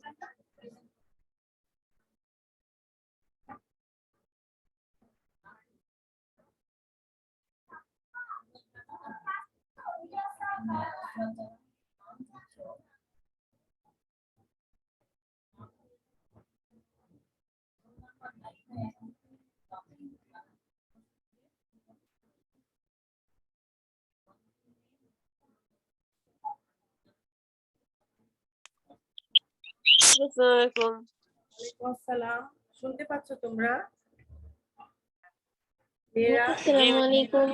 আসসালামাইকুম। ওয়ালাইকুম আসসালাম। শুনতে পাচ্ছ তোমরা? আসসালামু আলাইকুম।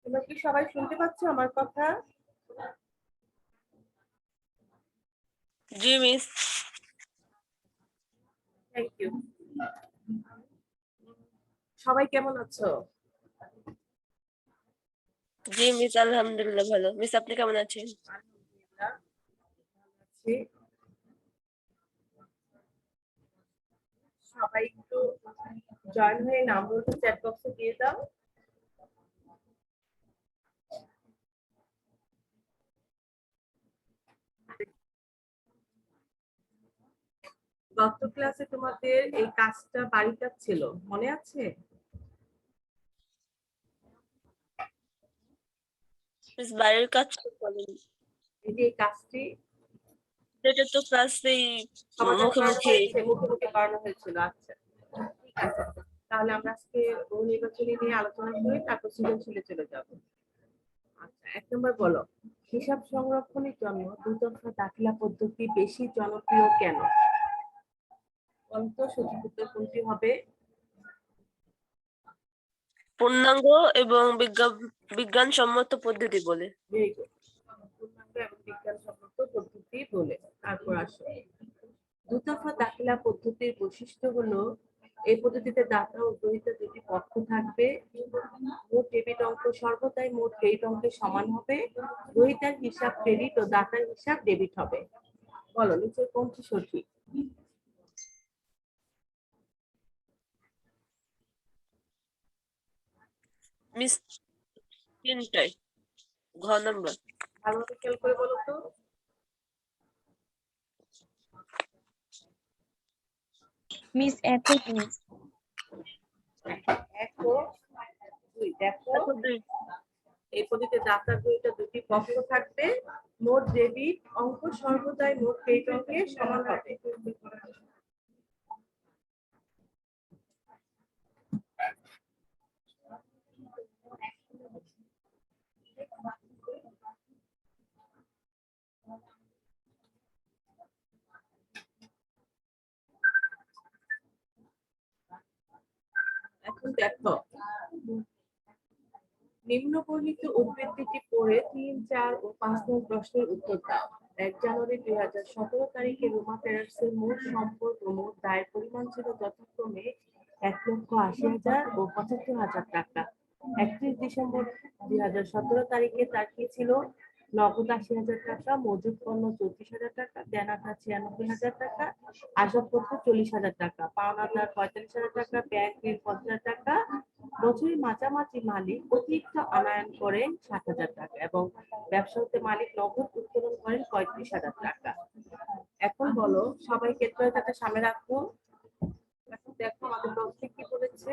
তোমরা কি সবাই শুনতে পাচ্ছ আমার কথা? জি মিস। Thank you. সবাই কেমন আছো? জি মিস, আলহামদুলিল্লাহ ভালো। মিস আপনি কেমন আছেন? আলহামদুলিল্লাহ ভালো আছি। সবাই একটু জয়েন হয়ে নামগুলো চ্যাট বক্সে দিয়ে দাও। গত ক্লাসে তোমাদের এই কাজটা বাড়িটা ছিল, মনে আছে? মিস বাড়ির কাজ তো করেন। এই যে এই কাজটি এটা তো ক্লাসেই সমাধান করানো মুখোমুখি। হয়েছে, মুখোমুখি করানো হয়েছিল। আচ্ছা ঠিক আছে, তাহলে আমরা আজকে বহু নির্বাচনী নিয়ে আলোচনা করি, তারপর সৃজনশীলে চলে যাব। আচ্ছা, 1 নম্বর বলো, হিসাব সংরক্ষণের জন্য দুতরফা দাখিলা পদ্ধতি বেশি জনপ্রিয় কেন? বলতো সঠিক উত্তর কোনটি হবে? পূর্ণাঙ্গ এবং বিজ্ঞানসম্মত পদ্ধতি বলে। Very good. পূর্ণাঙ্গ এবং বিজ্ঞানসম্মত পদ্ধতি বলে। তারপর আসো, দুতরফা দাখিলা পদ্ধতির বৈশিষ্ট্য হলো এই পদ্ধতিতে দাতা ও গ্রহীতা দুটি পক্ষ থাকবে, মোট ডেবিট অঙ্ক সর্বদাই মোট ক্রেডিট অঙ্কের সমান হবে, গ্রহীতার হিসাব ক্রেডিট ও দাতার হিসাব ডেবিট হবে। বলো নিচের কোনটি সঠিক? মিস তিনটাই। ঘ নাম্বার। ভালোভাবে খেয়াল করে বলো তো। মিস একই মিস। এক ও দুই। দেখো দুই। এই পদ্ধতিতে দাতা গ্রহীতা দুটি পক্ষ থাকবে, মোট ডেবিট অঙ্ক সর্বদাই মোট ক্রেডিট অঙ্কের সমান হবে। এখন দেখো, নিম্নবর্ণিত উদ্ধৃতিটি পড়ে 3, 4 ও 5 নং প্রশ্নের উত্তর দাও। 1 জানুয়ারি 2017 তারিখে রোমা টেরার্সের মোট সম্পদ ও মোট দায়ের পরিমাণ ছিল যথাক্রমে 1,80,000 ও 75,000 টাকা। 31 ডিসেম্বর 2017 তারিখে তার কি ছিল? নগদ 80,000 টাকা, মজুত পণ্য 34,000 টাকা, দেনাদার 96,000 টাকা, আসবাবপত্র 40,000 টাকা, পাওনাদার 45,000 টাকা, ব্যাংক ঋণ 50,000 টাকা। বছরের মাঝামাঝি মালিক অতিরিক্ত আনয়ন করেন 60,000 টাকা এবং ব্যবসা হতে মালিক নগদ উত্তোলন করেন 35,000 টাকা। এখন বলো, সবাই ক্ষেত্রটাকে সামনে রাখো। এখন দেখো আমাদের প্রশ্নে কি বলেছে।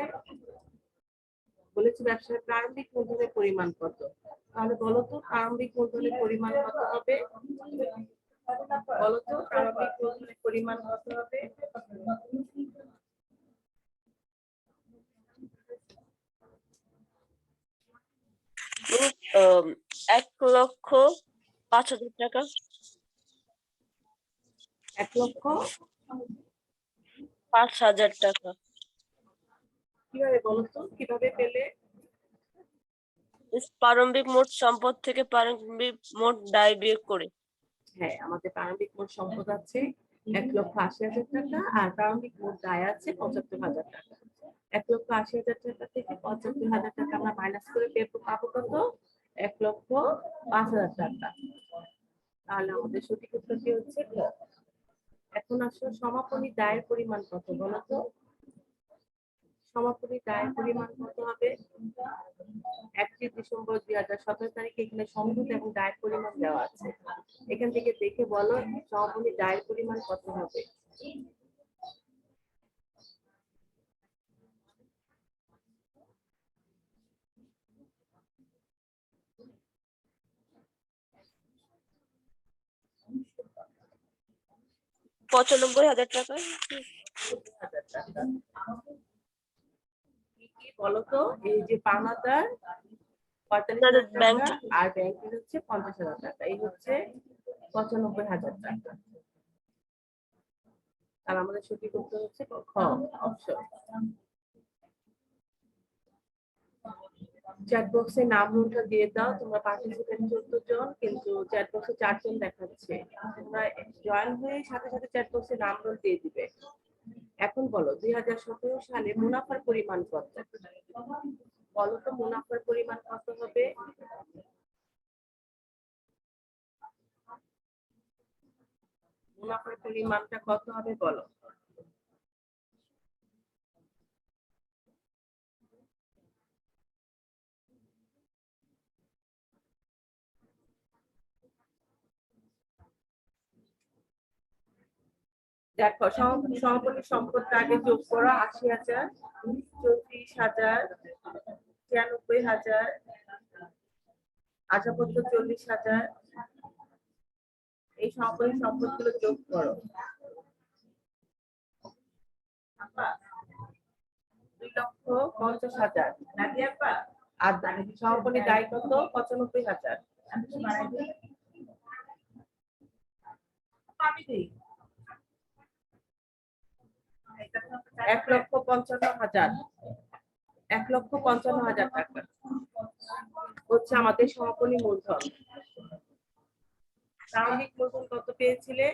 বলেছে ব্যবসার প্রারম্ভিক মূলধনের পরিমাণ কত। তাহলে বলো তো প্রারম্ভিক মূলধনের পরিমাণ কত হবে? বলো তো প্রারম্ভিক মূলধনের পরিমাণ কত হবে? 1,05,000 টাকা। 1,05,000 টাকা। কিভাবে বলো তো, কিভাবে পেলে? প্রারম্ভিক মোট সম্পদ থেকে প্রারম্ভিক মোট দায় বিয়োগ করে। হ্যাঁ, আমাদের প্রারম্ভিক মোট সম্পদ আছে 1,80,000 টাকা আর প্রারম্ভিক মোট দায় আছে 75,000 টাকা। 1,80,000 টাকা থেকে 75,000 টাকা আমরা মাইনাস করে পাবো কত? 1,05,000 টাকা। তাহলে আমাদের সঠিক উত্তরটি হচ্ছে ক। এখন আসো সমাপনী দায়ের পরিমাণ কত বলো তো? সমাপনী দায়ের পরিমাণ কত হবে? 31 ডিসেম্বর 2017 তারিখে এখানে সমুদ্র এবং দায়ের পরিমাণ দেওয়া আছে। এখান থেকে দেখে বলো সমাপনী দায়ের পরিমাণ কত হবে? পঁচানব্বই হাজার টাকা। 50,000 টাকা। কি কি বলো তো? এই যে পাওনাদার 45,000 ব্যাংক টাকা আর ব্যাংকের হচ্ছে 50,000 টাকা, এই হচ্ছে 95,000 টাকা। আর আমাদের সঠিক উত্তর হচ্ছে খ অপশন। চ্যাট বক্সে নাম নোটটা দিয়ে দাও। তোমরা পার্টিসিপেন্ট 14 জন, কিন্তু চ্যাট বক্সে 4 জন দেখাচ্ছে। তোমরা জয়েন হয়ে সাথে সাথে চ্যাট বক্সে নাম নোট দিয়ে দিবে। এখন বলো 2017 সালে মুনাফার পরিমাণ কত? বলো তো মুনাফার পরিমাণ কত হবে? মুনাফার পরিমাণটা কত হবে বলো? দেখো সমাপনী সম্পদটা আগে যোগ করো। 80,000, 34,000, 96,000, আশাপত্র 40,000। এই সমাপনী সম্পদগুলো যোগ করো। 2,50,000। আর সমাপনী দায় কত? 95,000। 1,55,000। 1,55,000 টাকা হচ্ছে আমাদের সমাপনী মূলধন। প্রারম্ভিক মূলধন কত পেয়েছিলে?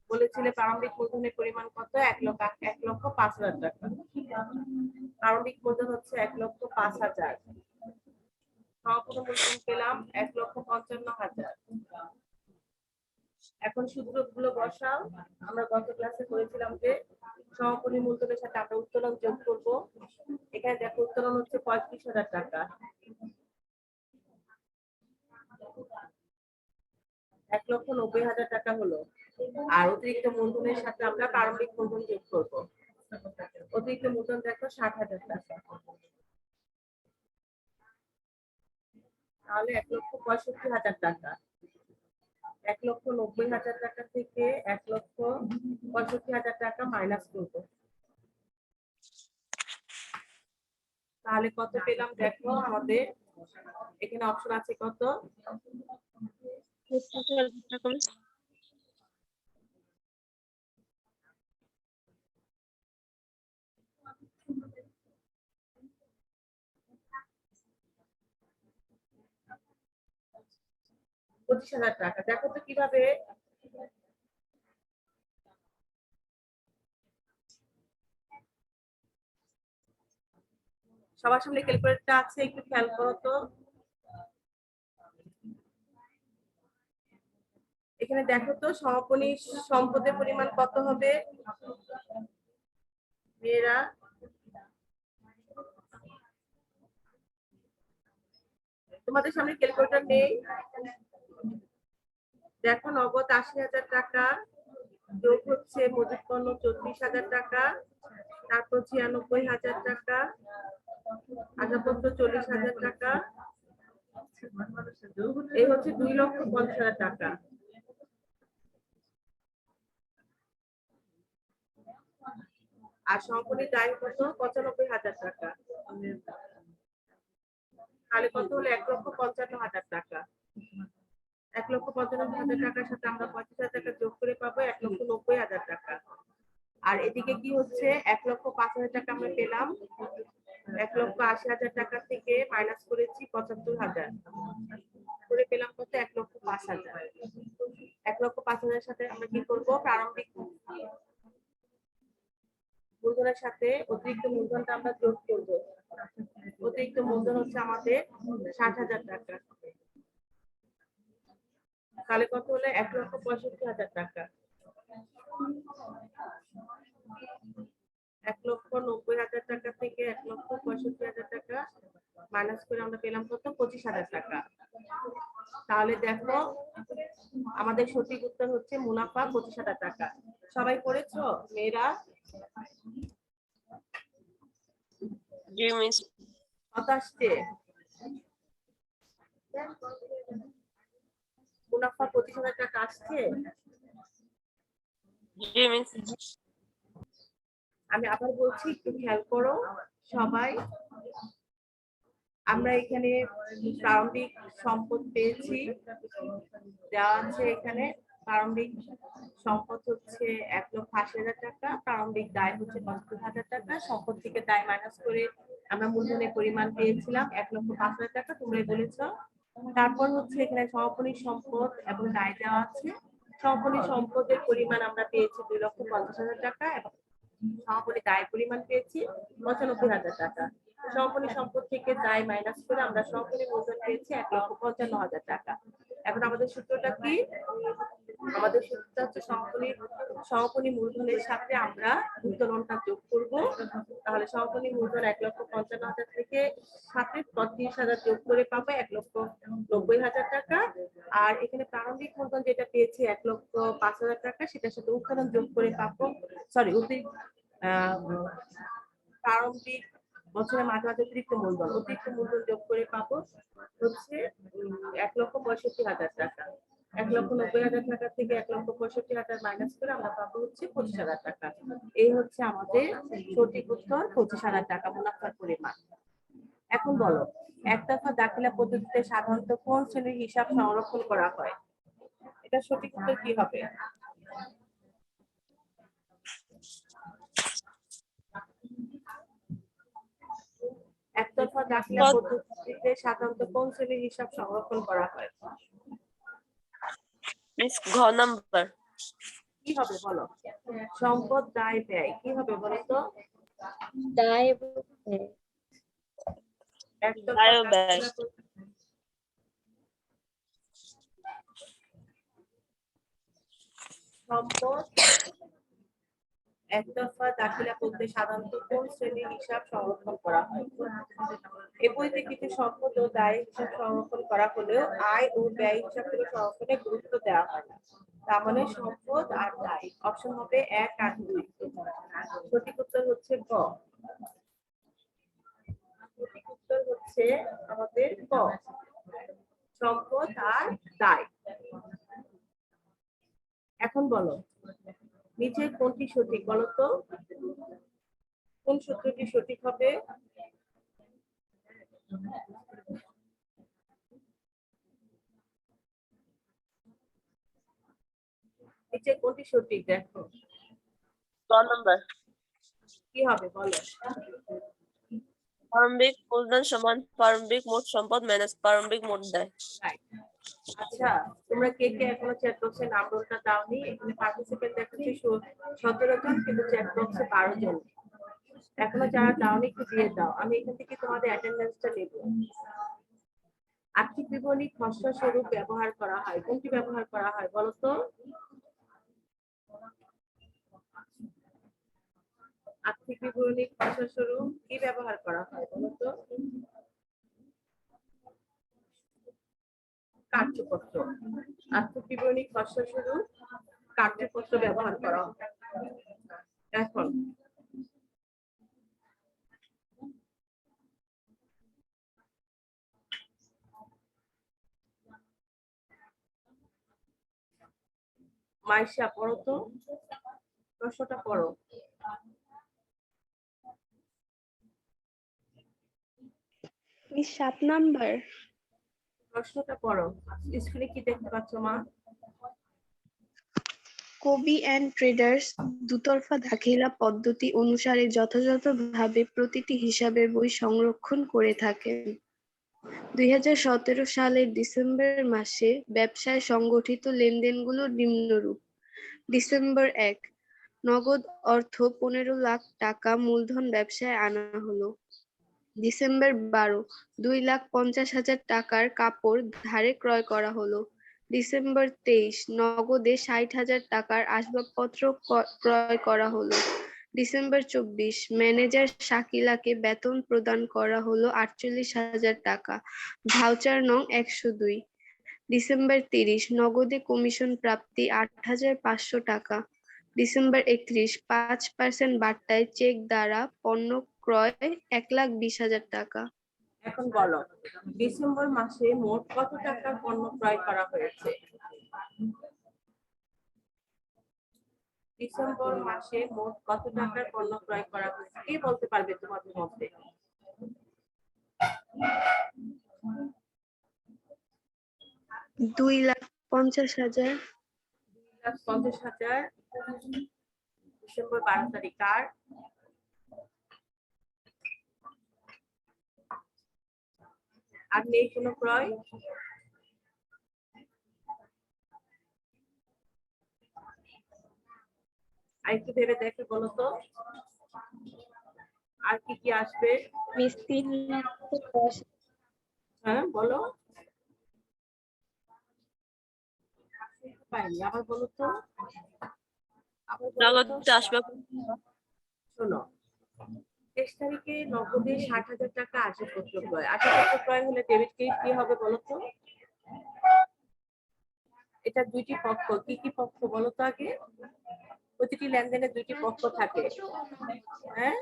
বলেছিলে প্রারম্ভিক মূলধনের পরিমাণ কত? 1,05,000 টাকা। প্রারম্ভিক মূলধন হচ্ছে 1,05,000। সমাপনী মূলধন পেলাম 1,55,000। এখন সূত্রগুলো বসাও। আমরা গত ক্লাসে করেছিলাম যে সমাপনী মূলধনের সাথে আমরা উত্তোলন যোগ করব। এখানে দেখো উত্তোলন হচ্ছে 35,000 টাকা। 1,90,000 টাকা হলো। আর অতিরিক্ত মূলধনের সাথে আমরা প্রারম্ভিক মূলধন যোগ করব। অতিরিক্ত মূলধন দেখো 60,000 টাকা। তাহলে 1,65,000 টাকা। 1,90,000 টাকা থেকে 1,65,000 টাকা মাইনাস করব। তাহলে কত পেলাম দেখো? আমাদের এখানে অপশন আছে কত? 25,000 টাকা। দেখো তো কিভাবে। সবার সামনে ক্যালকুলেটরটা আছে, একটু খেয়াল করো তো। এখানে দেখো তো সমাপনী সম্পদের পরিমাণ কত হবে মেয়েরা? তোমাদের সামনে ক্যালকুলেটর নেই? দেখো নগদ 80,000 টাকা যোগ হচ্ছে মজুত পণ্য 34,000 টাকা, তারপর 96,000 টাকা, আশাপত্র 40,000 টাকা, এই হচ্ছে 2,50,000 টাকা। আর সমাপনী দায় কত? 95,000 টাকা। তাহলে কত হলো? 1,55,000 টাকা। 1,55,000 টাকার সাথে আমরা 25,000 টাকা যোগ করে পাবো 1,90,000 টাকা। আর এদিকে কি হচ্ছে? 1,05,000 টাকা আমরা পেলাম। 1,80,000 টাকা থেকে মাইনাস করেছি 75,000 করে পেলাম কত? 1,05,000। 1,05,000 সাথে আমরা কি করব? প্রারম্ভিক মূলধনের সাথে অতিরিক্ত মূলধনটা আমরা যোগ করব। অতিরিক্ত মূলধন হচ্ছে আমাদের 60,000 টাকা। তাহলে কত হলো? 1,65,000 টাকা। 1,90,000 টাকা থেকে 1,65,000 টাকা মাইনাস করে আমরা পেলাম কত? 25,000 টাকা। তাহলে দেখো আমাদের সঠিক উত্তর হচ্ছে মুনাফা 25,000 টাকা। সবাই করেছো মেয়েরা? জি মিস। কত আসছে? মুনাফা 25,000 টাকা আসছে। জি মিস। আমি আবার বলছি, একটু খেয়াল করো সবাই। আমরা এখানে প্রারম্ভিক সম্পদ পেয়েছি, দেওয়া আছে এখানে। প্রারম্ভিক সম্পদ হচ্ছে 1,80,000 টাকা, প্রারম্ভিক দায় হচ্ছে 75,000 টাকা। সম্পদ থেকে দায় মাইনাস করে আমরা মূলধনের পরিমাণ পেয়েছিলাম 1,05,000 টাকা, তোমরা বলেছো। তারপর হচ্ছে এখানে সমাপনী সম্পদ এবং দায় দেওয়া আছে। সমাপনী সম্পদের পরিমাণ আমরা পেয়েছি 2,50,000 টাকা এবং সমাপনী দায় পরিমাণ পেয়েছি 95,000 টাকা। সমাপনী সম্পদ থেকে দায় মাইনাস করে আমরা সমাপনী মূলধন পেয়েছি 1,55,000 টাকা। এখন আমাদের সূত্রটা কি? আমাদের সূত্রটা হচ্ছে সমাপনী মূলধনের সাথে আমরা উত্তোলনটা যোগ করব। তাহলে সমাপনী মূলধন 1,55,000 থেকে সাথে 35,000 যোগ করে পাবো 1,90,000 টাকা। আর এখানে প্রারম্ভিক মূলধন যেটা পেয়েছি 1,05,000 টাকা, সেটার সাথে উত্তোলন যোগ করে পাবো, সরি প্রারম্ভিক বছরের মাঝে মাঝে অতিরিক্ত মূলধন যোগ করে পাবো হচ্ছে 1,65,000 টাকা। 1,90,000 টাকা থেকে 1,65,000 মাইনাস করে আমরা পাবো হচ্ছে 25,000 টাকা। এই হচ্ছে আমাদের সঠিক উত্তর, 25,000 টাকা মুনাফার পরিমাণ। এখন বলো, একতরফা দাখিলা পদ্ধতিতে সাধারণত কোন শ্রেণীর হিসাব সংরক্ষণ করা হয়? এটা সঠিক উত্তর কি হবে? একতরফা দাখিলা পদ্ধতিতে সাধারণত কোন শ্রেণীর হিসাব সংরক্ষণ করা হয়? মিস ঘ নাম্বার। কি হবে বলো? সম্পদ, দায়, ব্যয়। কি হবে বলো তো? দায় একতরফা দায় ও ব্যয়। সম্পদ একতরফা দাখিলা করতে সাধারণত কোন শ্রেণীর হিসাব সংরক্ষণ করা হয়? এই বইতে কিছু সম্পদ ও দায় হিসাব সংরক্ষণ করা হলেও আয় ও ব্যয় হিসাবগুলো সংরক্ষণে গুরুত্ব দেওয়া হয় না। তার মানে সম্পদ আর দায়। অপশন হবে 1 আর 2। সঠিক উত্তর হচ্ছে ক। সঠিক উত্তর হচ্ছে আমাদের ক, সম্পদ আর দায়। এখন বলো, নিচে কোনটি সঠিক বলো তো? কোন সূত্রটি সঠিক হবে? নিচে কোনটি সঠিক দেখো। ক নাম্বার। কি হবে বলো? প্রারম্ভিক মূলধন সমান প্রারম্ভিক মোট সম্পদ মাইনাস প্রারম্ভিক মোট দায়। আচ্ছা, তোমরা কে কে এখনো চ্যাট বক্সে নাম রোলটা দাওনি? এখানে পার্টিসিপেন্ট দেখাচ্ছে 17 জন, কিন্তু চ্যাট বক্সে 12 জন। এখনো যারা দাওনি একটু দিয়ে দাও, আমি এখান থেকে তোমাদের অ্যাটেন্ডেন্সটা নেব। আর্থিক বিবরণী খসড়া স্বরূপ ব্যবহার করা হয়, কোনটি ব্যবহার করা হয় বলো তো? আর্থিক বিবরণী খসড়া স্বরূপ কি ব্যবহার করা হয় বলো তো? কার্যপত্র। আর্থিক বিবরণী খসড়া স্বরূপ কার্যপত্র ব্যবহার করা হয়। এখন মাইশা পড়ো তো, প্রশ্নটা পড়ো। Miss 7 number. প্রশ্নটা পড়ো। স্ক্রিনে কি দেখতে পাচ্ছ মা? কবি অ্যান্ড ট্রেডার্স দুতরফা দাখিলা পদ্ধতি অনুসারে যথাযথভাবে প্রতিটি হিসাবের বই সংরক্ষণ করে থাকেন। 2017 সালের ডিসেম্বর মাসে ব্যবসায় সংগঠিত লেনদেনগুলো নিম্নরূপ। ডিসেম্বর 1, নগদ অর্থ 15 লাখ টাকা মূলধন ব্যবসায় আনা হলো। ডিসেম্বর 12, 2,50,000 টাকার কাপড় ধারে ক্রয় করা হলো। ডিসেম্বর 23 নগদে 60,000 টাকার আসবাবপত্র ক্রয় করা হলো। ডিসেম্বর 24 ম্যানেজার শাকিলাকে বেতন প্রদান করা হলো 48,000 টাকা, ভাউচার নং 102। ডিসেম্বর 30 নগদে কমিশন প্রাপ্তি 8,500 টাকা। ডিসেম্বর 31 5% বার্তায় চেক দ্বারা পণ্য ক্রয় 1,20,000 টাকা। এখন বলো ডিসেম্বর মাসে মোট কত টাকার পণ্য ক্রয় করা হয়েছে? ডিসেম্বর মাসে মোট কত টাকার পণ্য ক্রয় করা হয়েছে কে বলতে পারবে তোমাদের মধ্যে? 2,50,000। 2,50,000 ডিসেম্বর 12 তারিখ। আর আর নেই কোনো ক্রয়? আর একটু ভেবে দেখে বলো তো আর কি কি আসবে? মিস 3,10,000। হ্যাঁ বলো। পাইনি, আবার বলো তো। নগদ আসবাব শোনো 23 তারিখে নগদে 60,000 টাকা আসবাবপত্র ক্রয়। আসবাবপত্র ক্রয় হলে ডেবিট ক্রেডিট কি হবে বলো তো? এটা দুইটি পক্ষ, কি কি পক্ষ বলো তো আগে? প্রতিটি লেনদেনে দুইটি পক্ষ থাকে। হ্যাঁ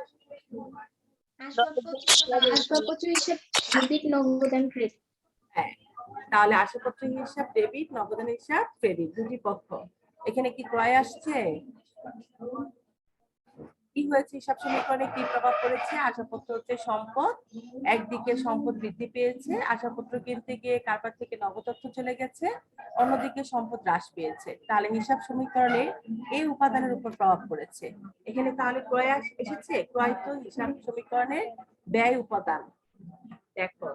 আসবাবপত্র হিসেব ডেবিট, নগদ এন্ড ক্রেডিট। হ্যাঁ, তাহলে আসবাবপত্র হিসাব ডেবিট, নগদান হিসাব ক্রেডিট, দুটি পক্ষ। এখানে কি ক্রয় আসছে? কি হয়েছে হিসাব সমীকরণে কি প্রভাব পড়েছে? আসবাবপত্র হচ্ছে সম্পদ, একদিকে সম্পদ বৃদ্ধি পেয়েছে, আসবাবপত্র কিনতে গিয়ে কারবার থেকে নগদ অর্থ চলে গেছে, অন্যদিকে সম্পদ হ্রাস পেয়েছে। তাহলে হিসাব সমীকরণে এই উপাদানের উপর প্রভাব পড়েছে। এখানে তাহলে ক্রয় এসেছে, ক্রয় তো হিসাব সমীকরণের ব্যয় উপাদান। দেখো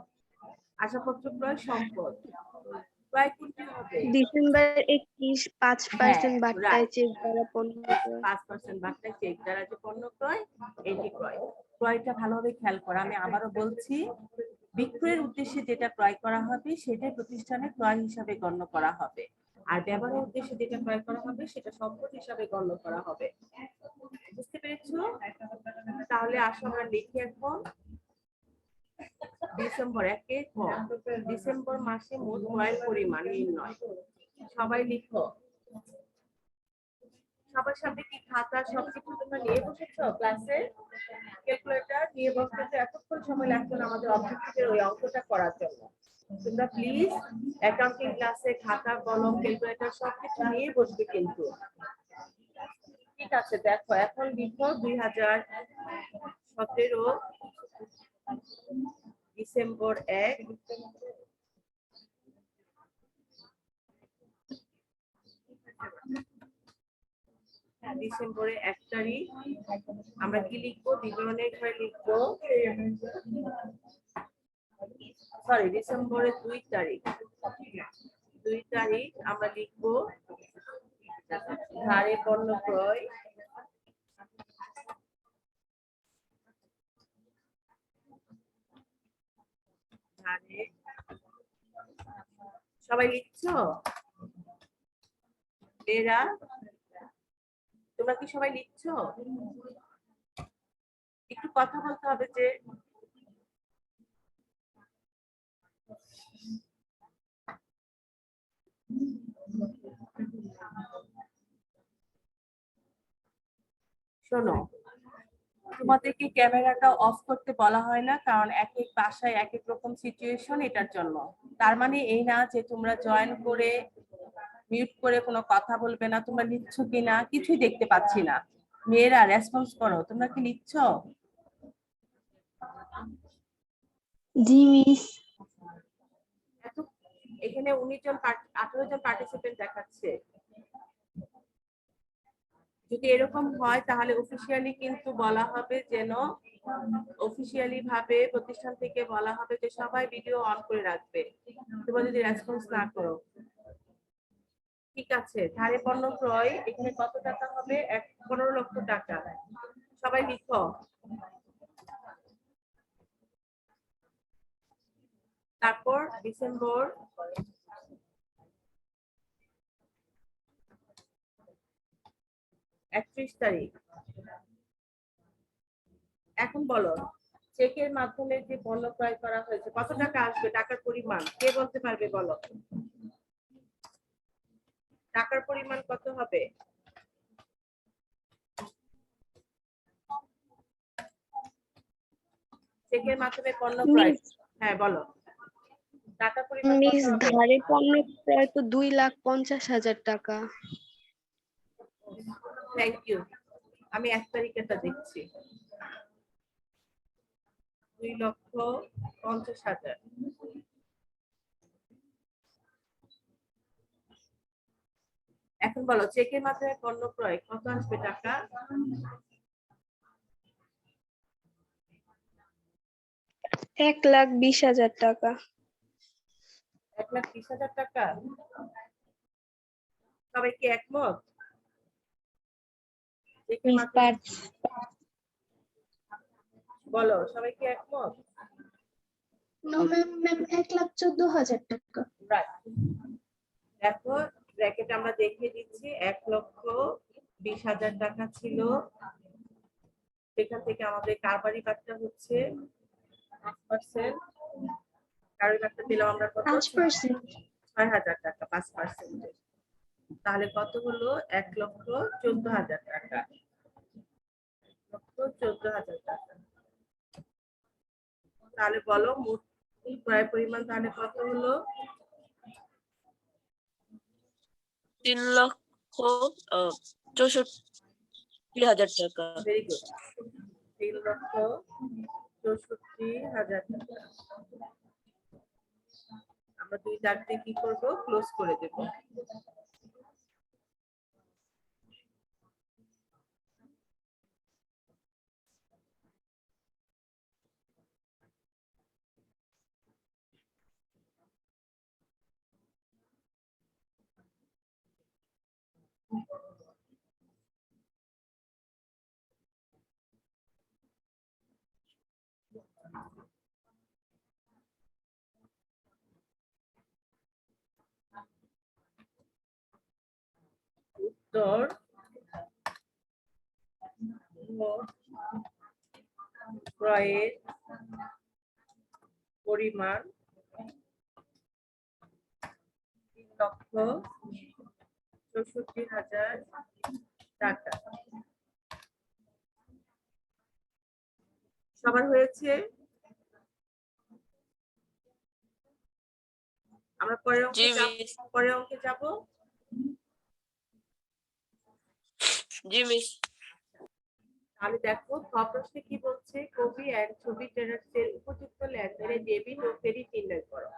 আসবাবপত্র ক্রয় সম্পদ, ক্রয় কোনটি হবে? ডিসেম্বর 21 5% বার্তায় রাইট, চেক দ্বারা পণ্য ক্রয়। 5% বার্তায় চেক দ্বারা যে পণ্য ক্রয়, এটি ক্রয়। ক্রয়টা ভালোভাবে খেয়াল করো, আমি আবারও বলছি বিক্রয়ের উদ্দেশ্যে যেটা ক্রয় করা হবে সেটাই প্রতিষ্ঠানে ক্রয় হিসাবে গণ্য করা হবে, আর ব্যবহারের উদ্দেশ্যে যেটা ক্রয় করা হবে সেটা সম্পদ হিসাবে গণ্য করা হবে। বুঝতে পেরেছো? তাহলে আসো আমরা লিখি এখন ডিসেম্বর 1 ডিসেম্বর মাসে মোট ক্রয়ের পরিমাণ নির্ণয়। সবাই লিখো। সবার সামনে কি খাতা সবকিছু তোমরা নিয়ে বসেছো ক্লাসে? ক্যালকুলেটর নিয়ে বসতে এতক্ষণ সময় লাগতো না আমাদের অবজেক্টিভের ওই অঙ্কটা করার জন্য। তোমরা প্লিজ অ্যাকাউন্টিং ক্লাসে খাতা কলম ক্যালকুলেটর সবকিছু নিয়ে বসবে কিন্তু। ঠিক আছে, দেখো এখন লিখো 2017 ডিসেম্বর 1 ডিসেম্বরের 1 তারিখ আমরা কি লিখবো? বিবরণের ঘরে লিখবো, সরি ডিসেম্বরের 2 তারিখ, 2 তারিখ আমরা লিখবো ধারে পণ্য ক্রয়, ধারে। সবাই লিখছো? এরা তোমরা কি সবাই লিখছো? একটু কথা বলতে হবে যে শোনো তোমাদেরকে ক্যামেরাটা অফ করতে বলা হয় না, কারণ এক এক বাসায় এক এক রকম সিচুয়েশন, এটার জন্য। তার মানে এই না যে তোমরা জয়েন করে মিউট করে কোনো কথা বলবে না। তোমরা লিখছো কিনা কিছুই দেখতে পাচ্ছি না। মেয়েরা রেসপন্স করো, তোমরা কি লিখছো? জি মিস। এখানে 18 জন পার্টিসিপেন্ট দেখাচ্ছে। যদি এরকম হয় তাহলে অফিসিয়ালি কিন্তু বলা হবে, যেন অফিসিয়ালি ভাবে প্রতিষ্ঠান থেকে বলা হবে যে সবাই ভিডিও অন করে রাখবে, তোমরা যদি রেসপন্স না করো। ঠিক আছে, ধারে পণ্য ক্রয় এখানে কত টাকা হবে? 15 লক্ষ টাকা। সবাই লিখো। তারপর ডিসেম্বর 31 তারিখ। এখন বলো, চেকের মাধ্যমে যে পণ্য ক্রয় করা হয়েছে কত টাকা আসবে? টাকার পরিমাণ কে বলতে পারবে? বলো, টাকার পরিমাণ কত হবে? চেকের মাধ্যমে পণ্য ক্রয়, হ্যাঁ বলো, টাকার পরিমাণ কত মিস হবে? ধারে পণ্য ক্রয় তো 2,50,000 টাকা। Thank you. আমি 1 তারিখেটা দেখছি। 2,50,000। এখন বলো, চেকের মাধ্যমে পণ্য ক্রয় কত আসবে টাকা? 1,20,000 টাকা। 1,20,000 টাকা। সবাই কি একমত? চেকের মিস মাধ্যমে পার্থ বলো, সবাই কি একমত? নো ম্যাম, 1,14,000 টাকা। রাইট। দেখো ব্র্যাকেট আমরা দেখিয়ে দিচ্ছি, 1,20,000 টাকা ছিল। সেখান থেকে আমাদের কারবারি বার্তা হচ্ছে 5%। কারবারি বার্তা পেলাম আমরা কত? 5%। 6,000 টাকা, 5%। তাহলে কত হলো? 1,14,000 টাকা। 1,14,000 টাকা। তাহলে বলো মোট ক্রয় পরিমাণ তাহলে কত হলো? 3,64,000 টাকা। Very good. 3,64,000 টাকা। আমরা 2 দাগ দিয়ে কি করব? ক্লোজ করে দেব। উত্তর ক্রয়ের পরিমাণ 3,64,000 টাকা। সবার হয়েছে? আমরা পরের জি অঙ্কে যাব। মিস। পরের অঙ্কে যাব। জি মিস। তাহলে দেখো খ প্রশ্নে কি বলছে? কপি এন্ড ছবি ট্রেডার্সের উপযুক্ত লেনদেনে ডেবিট ও ক্রেডিট নির্ণয় করো।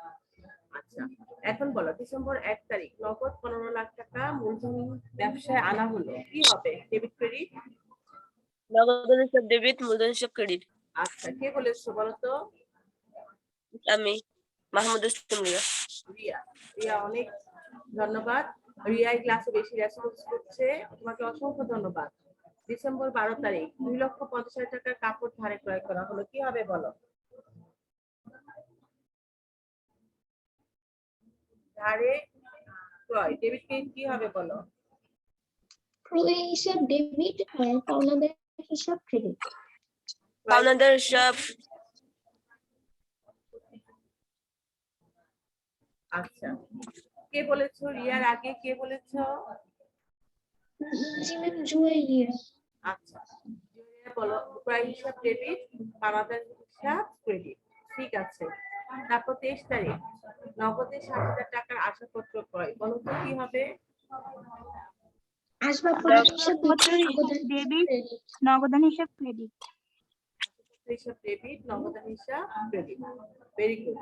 আচ্ছা, এখন বলো, ডিসেম্বর 1 তারিখ নগদ 15 লাখ টাকা মূলধন ব্যবসায় আনা হলো, কি হবে? Debit credit? নগদ হিসাব ডেবিট, মূলধন হিসাব ক্রেডিট। আচ্ছা, কে বলেছো বলো তো? আমি মাহমুদ ইসলাম রিয়া। রিয়া। রিয়া অনেক ধন্যবাদ। রিয়া এই ক্লাসে বেশি রেসপন্স করছে, তোমাকে অসংখ্য ধন্যবাদ। ডিসেম্বর 12 তারিখ 2,50,000 টাকার কাপড় ধারে ক্রয় করা হলো, কি হবে বলো? ধারে ক্রয়, ডেবিট ক্রেডিট কি হবে বলো? ক্রয় হিসাব ডেবিট আর পাওনাদার হিসাব ক্রেডিট। পাওনাদার হিসাব। আচ্ছা, কে বলেছো? রিয়ার আগে কে বলেছো? জি ম্যাম, জুয়েরিয়া। আচ্ছা, বলো ক্রয় হিসাব ডেবিট, পাওনাদার হিসাব ক্রেডিট। ঠিক আছে। তারপর 23 তারিখ নগদে 60,000 টাকার আশাপত্র ক্রয়, বলো তো কি হবে? আসবাবপত্র হিসাব ডেবিট, নগদান হিসাব ক্রেডিট। হিসাব ডেবিট, নগদান হিসাব ক্রেডিট। Very good.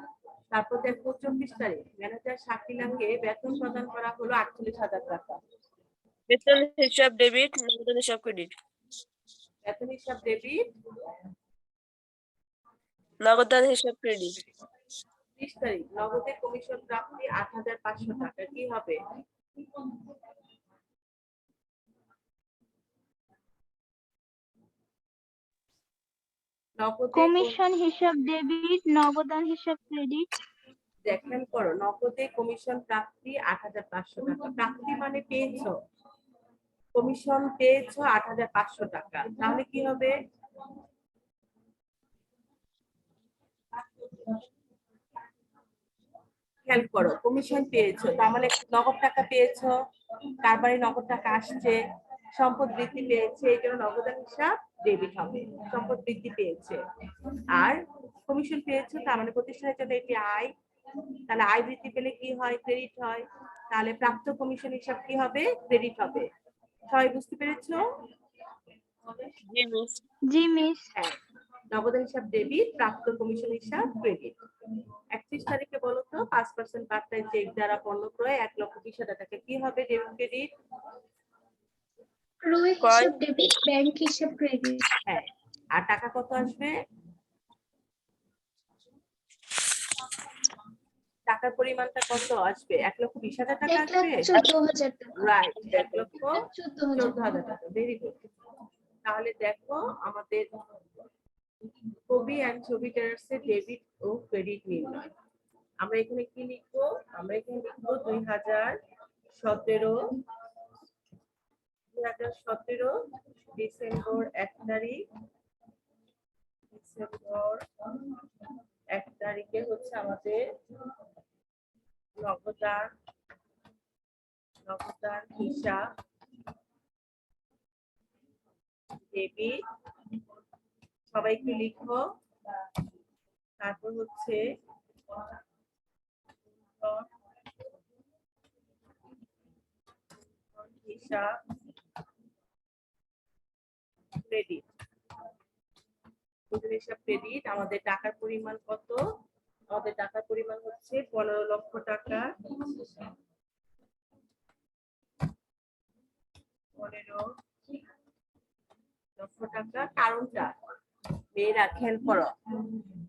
তারপর দেখো 24 তারিখ ম্যানেজার শাকিলাকে বেতন প্রদান করা হলো 48,000 টাকা। বেতন হিসাব ডেবিট, মূলধন হিসাব ক্রেডিট। বেতন হিসাব ডেবিট, নগদান হিসাব ক্রেডিট। 30 তারিখ নগদে কমিশন প্রাপ্তি 8,500 টাকা, কি হবে? নগদে কমিশন হিসাব ডেবিট, নগদান হিসাব ক্রেডিট। দেখেন করো, নগদে কমিশন প্রাপ্তি 8,500 টাকা। প্রাপ্তি মানে পেয়েছো, কমিশন পেয়েছো ৮৫০০ টাকা, তাহলে কি হবে? খেয়াল করো, কমিশন পেয়েছো তার মানে নগদ টাকা পেয়েছো, কারবারে নগদ টাকা আসছে, সম্পদ বৃদ্ধি পেয়েছে, এই জন্য নগদান হিসাব ডেবিট হবে, সম্পদ বৃদ্ধি পেয়েছে। আর কমিশন পেয়েছো তার মানে প্রতিষ্ঠানের জন্য এটি আয়, তাহলে আয় বৃদ্ধি পেলে কি হয়? ক্রেডিট হয়, তাহলে প্রাপ্ত কমিশন হিসাব কি হবে? ক্রেডিট হবে। সবাই বুঝতে পেরেছো? জি মিস। জি মিস। হ্যাঁ, নগদান হিসাব ডেবিট, প্রাপ্ত কমিশন হিসাব ক্রেডিট। 31 তারিখে বলো তো 5% পার্টটাইম চেক দ্বারা পণ্য ক্রয় 1,20,000 টাকা কি হবে? Debit credit? ক্রয় ক্রয় হিসাব ডেবিট, ব্যাংক হিসাব ক্রেডিট। হ্যাঁ, আর টাকা কত আসবে? টাকার পরিমাণটা কত আসবে? 1,20,000 টাকা আসবে। 1,14,000 টাকা। রাইট, 1,14,000 14,000 টাকা। Very good. তাহলে দেখো আমাদের কবি এন্ড ছবি ট্রেডার্সের ডেবিট ও ক্রেডিট নির্ণয়। আমরা এখানে কি লিখবো? আমরা এখানে লিখবো 2017 ডিসেম্বর 1 তারিখ, ডিসেম্বর 1 তারিখে হচ্ছে আমাদের নগদান হিসাব ডেবিট, সবাই একটু লিখো। তারপর হচ্ছে হিসাব ক্রেডিট, হিসাব ক্রেডিট। আমাদের টাকার পরিমাণ কত? আমাদের টাকার পরিমাণ হচ্ছে 15 লক্ষ টাকা। 15 লক্ষ টাকা। কারণটা মেয়েরা খেয়াল করো,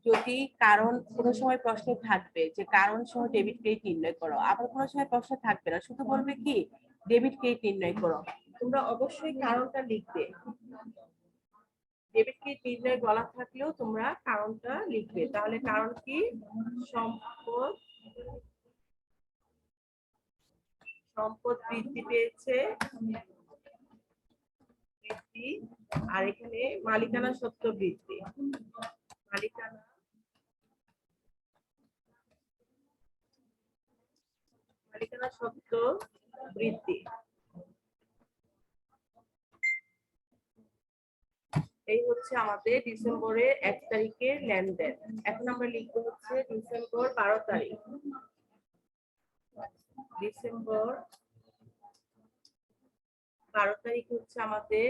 যদি কারণ কোনো সময় প্রশ্ন থাকবে যে কারণ সহ ডেবিট ক্রেডিট নির্ণয় করো, আবার কোনো সময় প্রশ্ন থাকবে না, শুধু বলবে কি ডেবিট ক্রেডিট নির্ণয় করো, তোমরা অবশ্যই কারণটা লিখবে। ডেবিট ক্রেডিট নির্ণয় বলা থাকলেও তোমরা কারণটা লিখবে। তাহলে কারণ কি? সম্পদ বৃদ্ধি পেয়েছে, বৃদ্ধি, আর এখানে মালিকানা সত্ত্ব বৃদ্ধি, মালিকানা সত্ত্ব বৃদ্ধি। এই হচ্ছে আমাদের ডিসেম্বরের 1 তারিখের লেনদেন। এখন আমরা লিখবো হচ্ছে ডিসেম্বর 12 তারিখ। ডিসেম্বর 12 তারিখ হচ্ছে আমাদের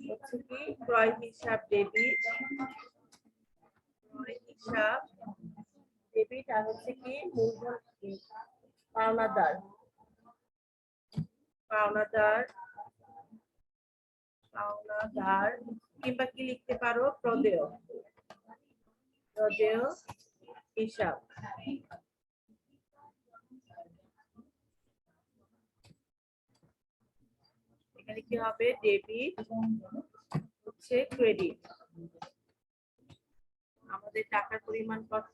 হচ্ছে কি ক্রয় হিসাব ডেবিট, ক্রয় হিসাব ডেবিট, আর হচ্ছে কি মূলধন পাওনাদার, পাওনাদার কিংবা কি লিখতে পারো? প্রদেয়, প্রদেয় হিসাব। এখানে কি হবে? ডেবিট হচ্ছে ক্রেডিট। আমাদের টাকার পরিমাণ কত?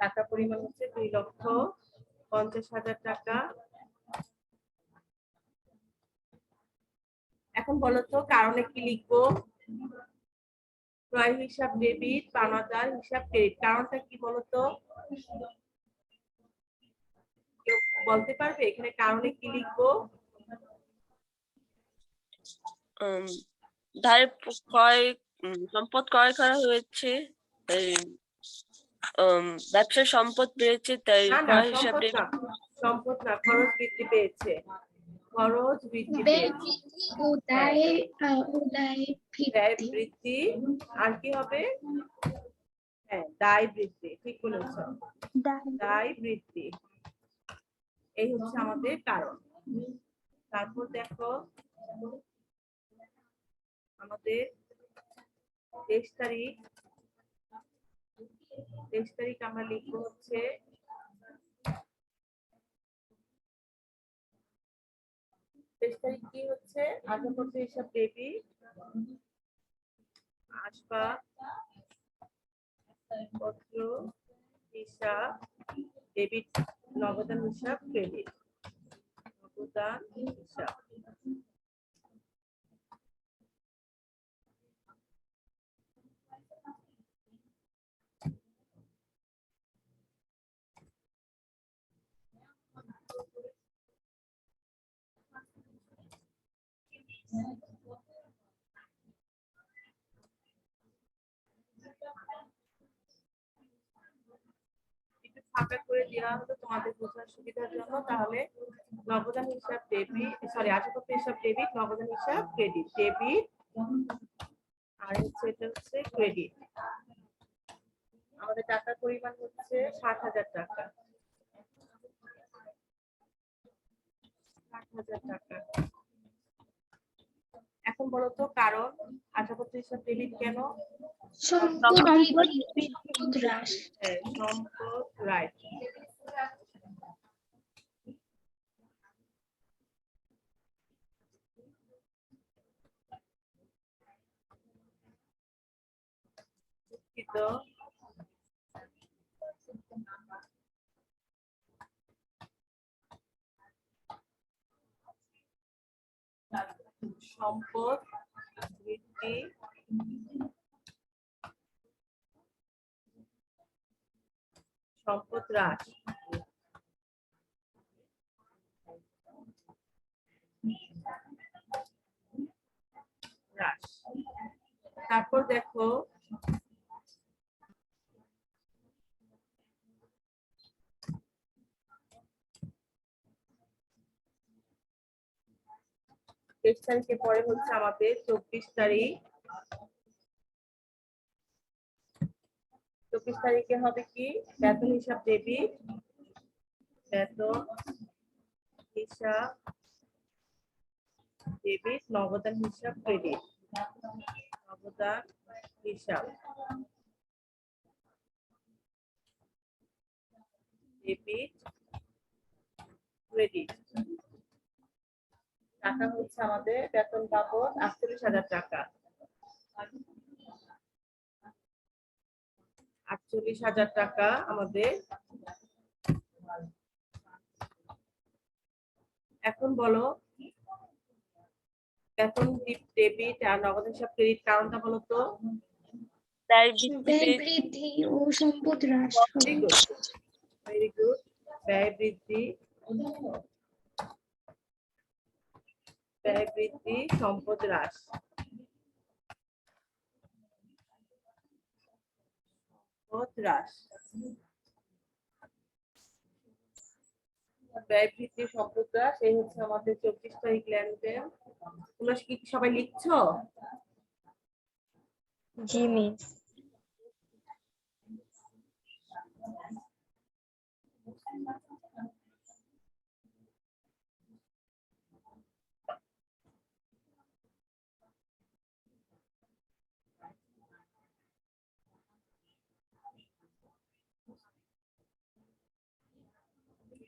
টাকার পরিমাণ হচ্ছে 2,50,000 টাকা। এখন বলো তো কারণে কি লিখবো? ক্রয় হিসাব ডেবিট, পাওনাদার হিসাব ক্রেডিট। কারণটা কি বলতো? কেউ বলতে পারবে এখানে কারণে কি লিখবো? ধারে ক্রয় সম্পদ ক্রয় করা হয়েছে, তাই ব্যবসার সম্পদ বেড়েছে, তাই না না, ক্রয় হিসাবে সম্পদ না, খরচ বৃদ্ধি পেয়েছে, খরচ বৃদ্ধি ব্যয় পেয়েছে, বৃদ্ধি ও দায় ব্যয় বৃদ্ধি। বৃদ্ধি। আর কি হবে? হ্যাঁ, দায় বৃদ্ধি, ঠিক বলেছো, দায় বৃদ্ধি। এই হচ্ছে আমাদের কারণ। তারপর দেখো আমাদের 23 তারিখ, 23 তারিখ আমরা লিখবো হচ্ছে 23 তারিখ কি হচ্ছে? আসবাবপত্র হিসাব ডেবিট, আসবাবপত্র হিসাব ডেবিট নগদান হিসাব ক্রেডিট নগদান হিসাব একটু ফাঁকা করে দেওয়া হলো তোমাদের বোঝার সুবিধার জন্য। তাহলে নগদান হিসাব ডেবিট, সরি আশাপত্র হিসাব ডেবিট, নগদান হিসাব ক্রেডিট, ডেবিট আর এটা হচ্ছে ক্রেডিট। আমাদের টাকার পরিমাণ হচ্ছে 60,000 টাকা। 60,000 টাকা। এখন বলো তো কারণ আশাপত্র হিসাব ডেবিট কেন? সম্পদ বৃদ্ধি, সম্পদ হ্রাস। সম্পদ রাইট। সম্পদ বৃদ্ধি সম্পদ হ্রাস। তারপর দেখো তেইশ তারিখের পরে হচ্ছে আমাদের 24 তারিখ। 24 তারিখে হবে কি বেতন হিসাব ডেবিট, বেতন হিসাব ডেবিট, নগদান হিসাব ক্রেডিট, নগদান হিসাব ডেবিট ক্রেডিট। টাকা হচ্ছে আমাদের বেতন বাবদ 48,000 টাকা। 48,000 টাকা আমাদের। এখন বলো বেতন ডেবিট আর নগদ হিসাব ক্রেডিট কারণটা বলো তো? ব্যয় ব্যয় বৃদ্ধিতে বৃদ্ধি ও সম্পদ হ্রাস। Very good. ব্যয় বৃদ্ধি, ব্যয় বৃদ্ধি, সম্পদ হ্রাস। সম্পদ হ্রাস, ব্যয় বৃদ্ধি, সম্পদ হ্রাস। এই হচ্ছে আমাদের 24 তারিখ লেনদেন। তোমরা কি সবাই লিখছো? জি মিস।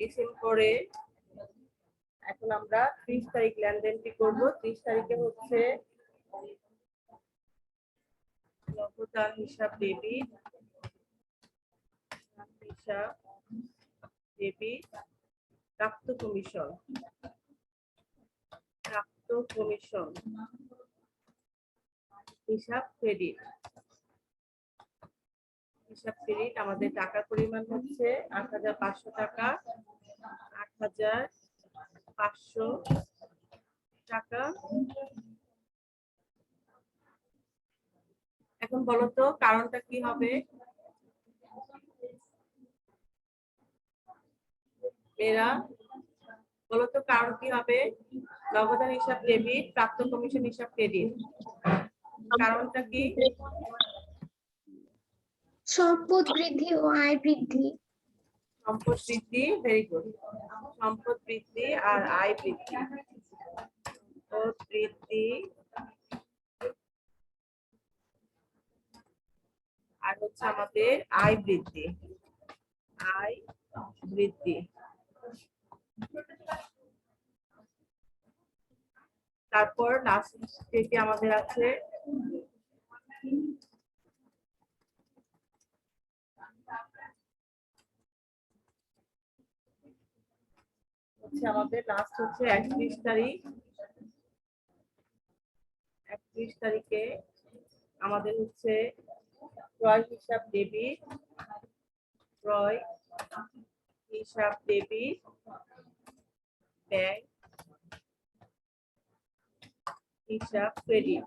লিসেন করে এখন আমরা 30 তারিখ লেনদেনটি করব। 30 তারিখে হচ্ছে নগদান হিসাব ডেবিট, হিসাব ডেবিট, প্রাপ্ত কমিশন, প্রাপ্ত কমিশন হিসাব ক্রেডিট, হিসাব ক্রেডিট। আমাদের টাকার পরিমাণ হচ্ছে 8,500 টাকা। 8,500 টাকা। এখন বলো তো কারণটা কি হবে? মেয়েরা বলো তো কারণ কি হবে? নগদান হিসাব ডেবিট, প্রাপ্ত কমিশন হিসাব ক্রেডিট। কারণটা কি? সম্পদ বৃদ্ধি ও আয় বৃদ্ধি। সম্পদ বৃদ্ধি, ভেরি গুড। সম্পদ বৃদ্ধি আর আয় বৃদ্ধি। সম্পদ বৃদ্ধি আর হচ্ছে আমাদের আয় বৃদ্ধি, আয় বৃদ্ধি। তারপর লাস্ট যেটি আমাদের আছে হচ্ছে আমাদের লাস্ট হচ্ছে 31 তারিখ। 31 তারিখে আমাদের হচ্ছে ক্রয় হিসাব ডেবিট, ক্রয় হিসাব ডেবিট, ব্যাংক হিসাব ক্রেডিট।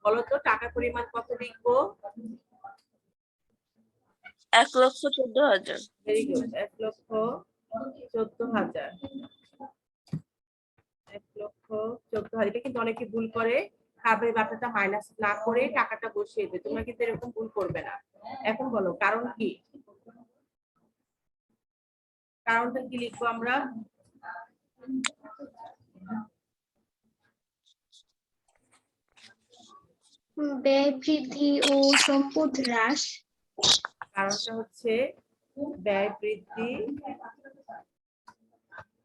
বলতো টাকার পরিমাণ কত লিখবো? 1,14,000। Very good, 1,14,000। 1,14,000। এটা কিন্তু অনেকে ভুল করে, কাবের বাটাটা মাইনাস না করে টাকাটা বসিয়ে দেয়। তোমরা কিন্তু এরকম ভুল করবে না। এখন বলো কারণ কি? কারণটা কি লিখবো আমরা? ব্যয় বৃদ্ধি ও সম্পদ হ্রাস। কারণটা হচ্ছে ব্যয় বৃদ্ধি।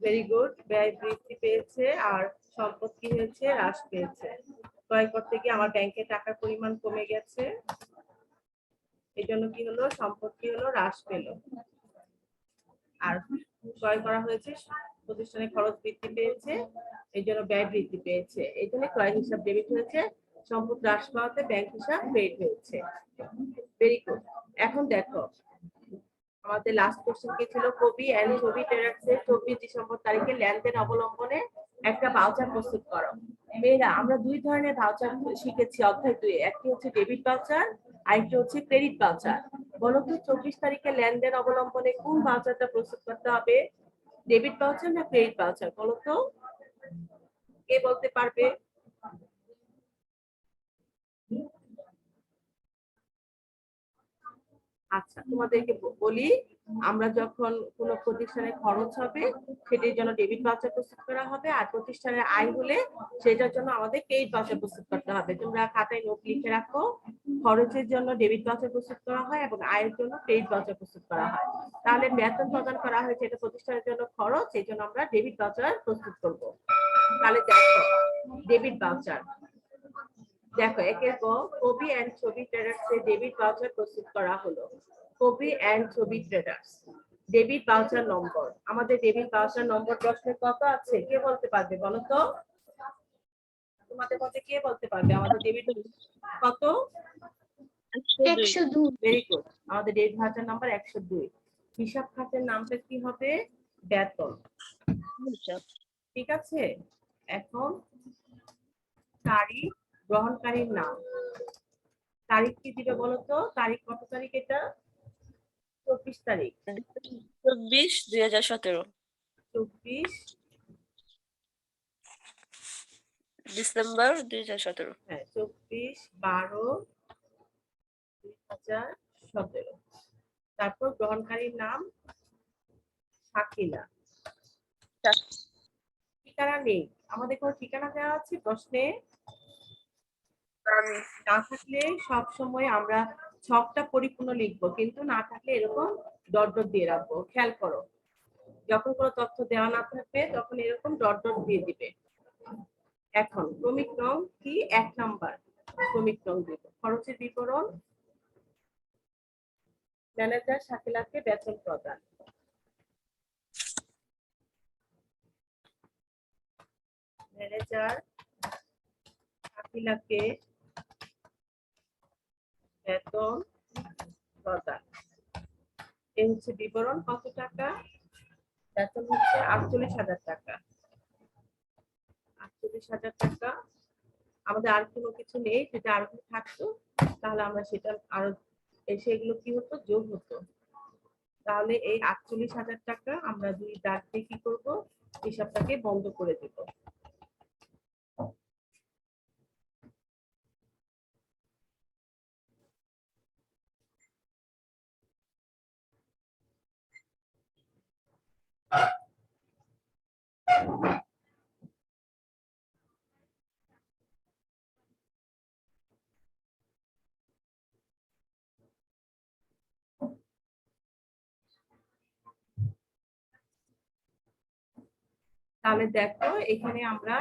ভেরি গুড, ব্যয় বৃদ্ধি পেয়েছে আর সম্পদ কি হয়েছে? হ্রাস পেয়েছে। ক্রয় করতে গিয়ে আমার ব্যাংকে টাকার পরিমাণ কমে গেছে, এই জন্য কি হলো? সম্পদ কি হলো? হ্রাস পেল। আর ক্রয় করা হয়েছে, প্রতিষ্ঠানের খরচ বৃদ্ধি পেয়েছে, এই জন্য ব্যয় বৃদ্ধি পেয়েছে। এই জন্য ক্রয় হিসাব ডেবিট হয়েছে, সম্পদ হ্রাস পাওয়াতে ব্যাংক হিসাব ক্রেডিট হয়েছে। Very good. এখন দেখো আমাদের লাস্ট কোশ্চেন কি ছিল? কবি এন্ড ছবি ট্রেডার্স এর 24 ডিসেম্বর তারিখে লেনদেন অবলম্বনে একটা ভাউচার প্রস্তুত করো। মেয়েরা আমরা দুই ধরনের ভাউচার শিখেছি অধ্যায় 2 এ। একটি হচ্ছে ডেবিট ভাউচার, আরেকটি হচ্ছে ক্রেডিট ভাউচার। বলো তো 24 তারিখে লেনদেন অবলম্বনে কোন ভাউচারটা প্রস্তুত করতে হবে? ডেবিট ভাউচার না ক্রেডিট ভাউচার? বলো তো, কে বলতে পারবে? আচ্ছা, তোমাদেরকে বলি, আমরা যখন কোন প্রতিষ্ঠানে খরচ হবে সেটার জন্য ডেবিট ভাউচার প্রস্তুত করা হবে, আর প্রতিষ্ঠানের আয় হলে সেটার জন্য আমাদের ক্রেডিট ভাউচার প্রস্তুত করতে হবে। তোমরা খাতায় নোট লিখে রাখো, খরচের জন্য ডেবিট ভাউচার প্রস্তুত করা হয় এবং আয়ের জন্য ক্রেডিট ভাউচার প্রস্তুত করা হয়। তাহলে বেতন প্রদান করা হয়েছে, এটা প্রতিষ্ঠানের জন্য খরচ, এই জন্য আমরা ডেবিট ভাউচার প্রস্তুত করব। তাহলে দেখো ডেবিট ভাউচার, দেখো একের পর কবি এন্ড ছবি ট্রেডার্স এর ডেবিট ভাউচার প্রস্তুত করা হলো। কবি এন্ড ছবি ট্রেডার্স ডেবিট ভাউচার নম্বর। আমাদের ডেবিট ভাউচার নম্বর প্রশ্নে কত আছে? কে বলতে পারবে বলো তো? তোমাদের মধ্যে কে বলতে পারবে আমাদের ডেবিট কত? 102। ভেরি গুড, আমাদের ডেবিট ভাউচার নাম্বার 102। হিসাব খাতের নামটা কি হবে? বেতন। ঠিক আছে, এখন তারিখ, গ্রহণকারীর নাম। তারিখ কি দিবে বলো তো? তারিখ কত তারিখ? এটা 24 তারিখ। 24/2017 24 ডিসেম্বর 2017। হ্যাঁ 24/12/2017। তারপর গ্রহণকারীর নাম শাকিলা। ঠিকানা নেই, আমাদের কোনো ঠিকানা দেওয়া আছে প্রশ্নে? না থাকলে সব সময় আমরা ছকটা পরিপূর্ণ লিখবো, কিন্তু না থাকলে এরকম ডট ডট দিয়ে রাখবো। খেয়াল করো, যখন কোনো তথ্য দেওয়া না থাকবে তখন এরকম ডট ডট দিয়ে দিবে। এখন ক্রমিক রং কি? 1 নাম্বার ক্রমিক রং দিব। খরচের বিবরণ, ম্যানেজার শাকিলাকে বেতন প্রদান। ম্যানেজার শাকিলাকে বেতন প্রদান। এই হচ্ছে বিবরণ। কত টাকা? বেতন হচ্ছে 48,000 টাকা। 48,000 টাকা। আমাদের আর কোনো কিছু নেই, যেটা আর থাকতো তাহলে আমরা সেটা আরো সেগুলো কি হতো? যোগ হতো। তাহলে এই 48,000 টাকা আমরা 2 দাগ দিয়ে কি করবো? হিসাবটাকে বন্ধ করে দেব। তাহলে দেখো এখানে আমরা